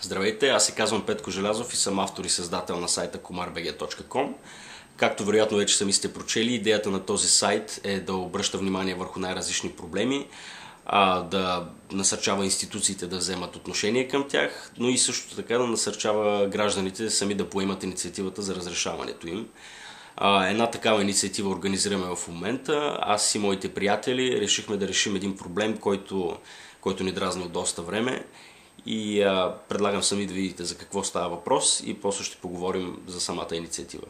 Здравейте, аз се казвам Петко Желязов и съм автор и създател на сайта komarbg.com. Както вероятно вече сами сте прочели, идеята на този сайт е да обръща внимание върху най-различни проблеми, да насърчава институциите да вземат отношение към тях, но и също така да насърчава гражданите сами да поемат инициативата за разрешаването им. Една такава инициатива организираме в момента. Аз и моите приятели решихме да решим един проблем, който ни дразни от доста време. И предлагам сами да видите за какво става въпрос и после ще поговорим за самата инициатива.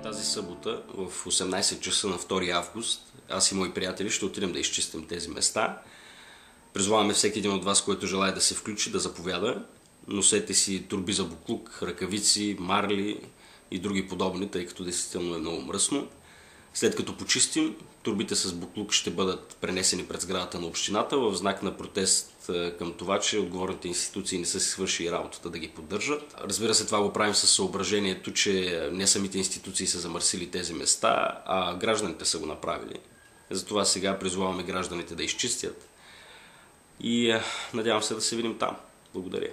Тази събота в 18 часа на 2 август аз и мои приятели ще отидем да изчистим тези места. Призоваваме всеки един от вас, който желая да се включи, да заповяда. Носете си торби за боклук, ръкавици, марли и други подобни, тъй като действително е много мръсно. След като почистим, торбите с боклук ще бъдат пренесени пред сградата на общината в знак на протест към това, че отговорните институции не са си свършили работата да ги поддържат. Разбира се, това го правим със съображението, че не самите институции са замърсили тези места, а гражданите са го направили. Затова сега призоваваме гражданите да изчистят и надявам се да се видим там. Благодаря.